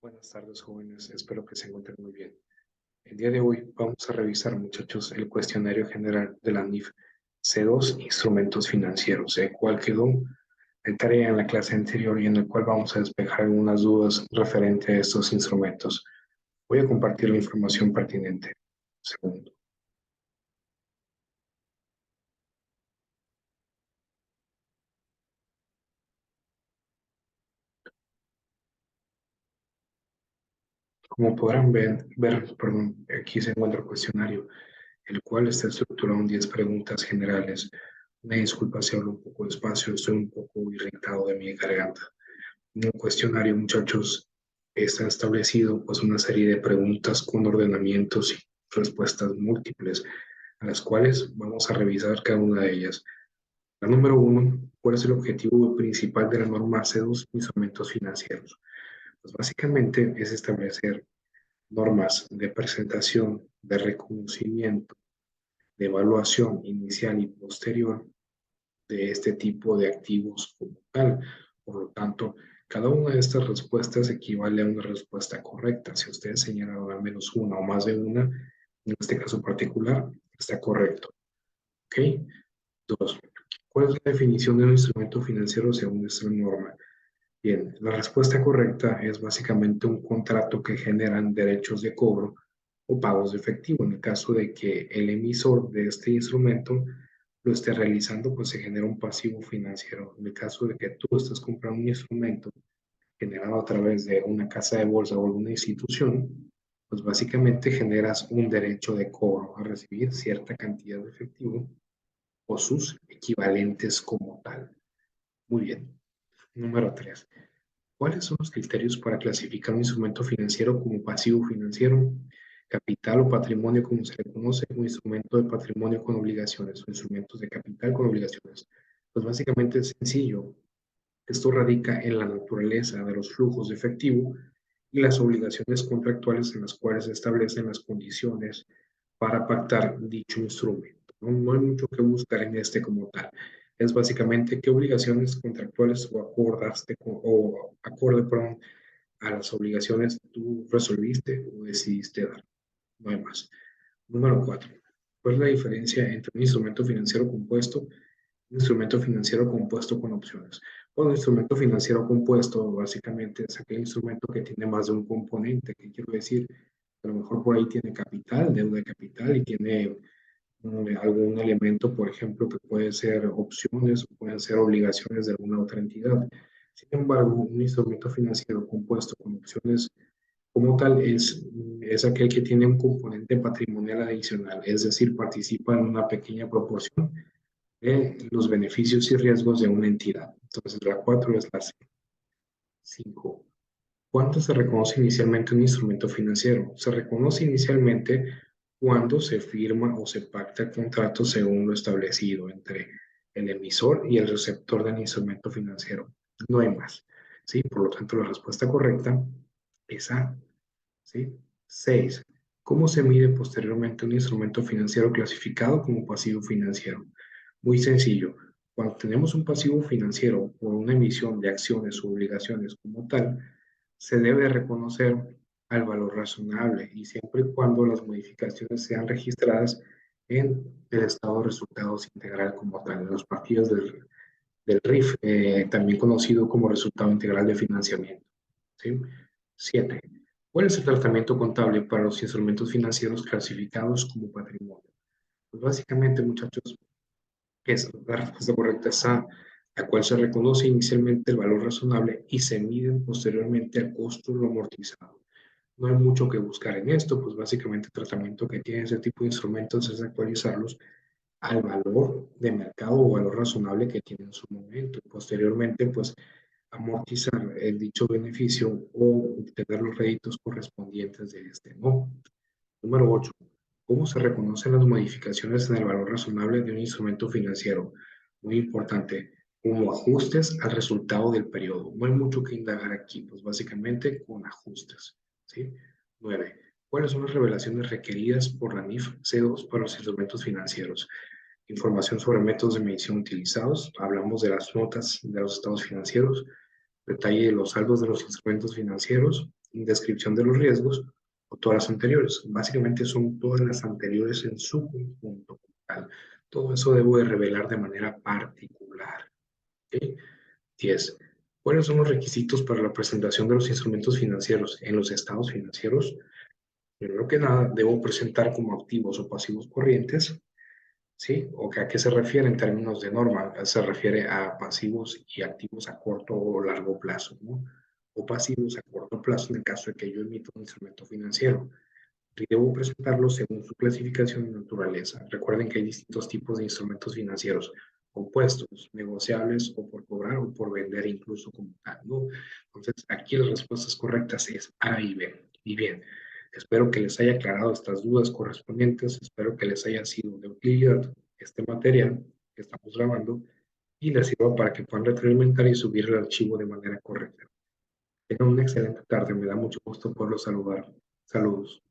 Buenas tardes, jóvenes. Espero que se encuentren muy bien. El día de hoy vamos a revisar, muchachos, el cuestionario general de la NIF C2 Instrumentos Financieros, el cual quedó de tarea en la clase anterior y en el cual vamos a despejar algunas dudas referente a estos instrumentos. Voy a compartir la información pertinente. Un segundo. Como podrán ver, aquí se encuentra el cuestionario, el cual está estructurado en 10 preguntas generales. Una disculpa si hablo un poco despacio, estoy un poco irritado de mi garganta. En el cuestionario, muchachos, está establecido pues una serie de preguntas con ordenamientos y respuestas múltiples, a las cuales vamos a revisar cada una de ellas. La número uno, ¿cuál es el objetivo principal de la norma C2 Instrumentos Financieros? Pues básicamente es establecer normas de presentación, de reconocimiento, de evaluación inicial y posterior de este tipo de activos como tal. Por lo tanto, cada una de estas respuestas equivale a una respuesta correcta. Si ustedes señalaron al menos una o más de una, en este caso particular, está correcto. ¿Ok? Dos, ¿cuál es la definición de un instrumento financiero según esta norma? Bien, la respuesta correcta es básicamente un contrato que generan derechos de cobro o pagos de efectivo. En el caso de que el emisor de este instrumento lo esté realizando, pues se genera un pasivo financiero. En el caso de que tú estés comprando un instrumento generado a través de una casa de bolsa o alguna institución, pues básicamente generas un derecho de cobro a recibir cierta cantidad de efectivo o sus equivalentes como tal. Muy bien. Número 3. ¿Cuáles son los criterios para clasificar un instrumento financiero como pasivo financiero? Capital o patrimonio, como se le conoce, un instrumento de patrimonio con obligaciones o instrumentos de capital con obligaciones. Pues básicamente es sencillo. Esto radica en la naturaleza de los flujos de efectivo y las obligaciones contractuales en las cuales se establecen las condiciones para pactar dicho instrumento. No hay mucho que buscar en este como tal. Es básicamente qué obligaciones contractuales o acorde perdón, a las obligaciones tú resolviste o decidiste dar. No hay más. Número 4. ¿Cuál es la diferencia entre un instrumento financiero compuesto y un instrumento financiero compuesto con opciones? Bueno, un instrumento financiero compuesto básicamente es aquel instrumento que tiene más de un componente. ¿Qué quiero decir? A lo mejor por ahí tiene capital, deuda de capital y tiene algún elemento, por ejemplo, que puede ser opciones o pueden ser obligaciones de alguna otra entidad. Sin embargo, un instrumento financiero compuesto con opciones como tal es aquel que tiene un componente patrimonial adicional, es decir, participa en una pequeña proporción de los beneficios y riesgos de una entidad. Entonces, la 4 es la C. 5. ¿Cuándo se reconoce inicialmente un instrumento financiero? Se reconoce inicialmente cuando se firma o se pacta el contrato según lo establecido entre el emisor y el receptor del instrumento financiero. No hay más. ¿Sí? Por lo tanto, la respuesta correcta es A. ¿Sí? 6. ¿Cómo se mide posteriormente un instrumento financiero clasificado como pasivo financiero? Muy sencillo. Cuando tenemos un pasivo financiero por una emisión de acciones o obligaciones como tal, se debe reconocer al valor razonable y siempre y cuando las modificaciones sean registradas en el estado de resultados integral como tal, en los partidos del RIF, también conocido como resultado integral de financiamiento. ¿Sí? 7. ¿Cuál es el tratamiento contable para los instrumentos financieros clasificados como patrimonio? Pues básicamente, muchachos, es la respuesta correcta es A, la cual se reconoce inicialmente el valor razonable y se miden posteriormente al costo lo amortizado. No hay mucho que buscar en esto, pues básicamente el tratamiento que tiene ese tipo de instrumentos es actualizarlos al valor de mercado o valor razonable que tiene en su momento. Y posteriormente, pues amortizar el dicho beneficio o obtener los réditos correspondientes de este, ¿no? Número 8. ¿Cómo se reconocen las modificaciones en el valor razonable de un instrumento financiero? Muy importante, como ajustes al resultado del periodo. No hay mucho que indagar aquí, pues básicamente con ajustes. ¿Sí? 9. ¿Cuáles son las revelaciones requeridas por la NIF C2 para los instrumentos financieros? Información sobre métodos de medición utilizados. Hablamos de las notas de los estados financieros, detalle de los saldos de los instrumentos financieros, descripción de los riesgos o todas las anteriores. Básicamente son todas las anteriores en su conjunto total. Todo eso debo de revelar de manera particular. ¿Ok? 10. ¿Cuáles son los requisitos para la presentación de los instrumentos financieros? En los estados financieros, primero que nada, debo presentar como activos o pasivos corrientes. ¿Sí? ¿O que a qué se refiere en términos de norma? Se refiere a pasivos y activos a corto o largo plazo, ¿no? O pasivos a corto plazo en el caso de que yo emita un instrumento financiero. Y debo presentarlos según su clasificación y naturaleza. Recuerden que hay distintos tipos de instrumentos financieros, compuestos, negociables o por cobrar o por vender incluso como tal, ¿no? Entonces, aquí las respuestas correctas es A y B. Y bien, espero que les haya aclarado estas dudas correspondientes, espero que les haya sido de utilidad este material que estamos grabando y les sirva para que puedan retroalimentar y subir el archivo de manera correcta. Tengan una excelente tarde, me da mucho gusto poderlos saludar. Saludos.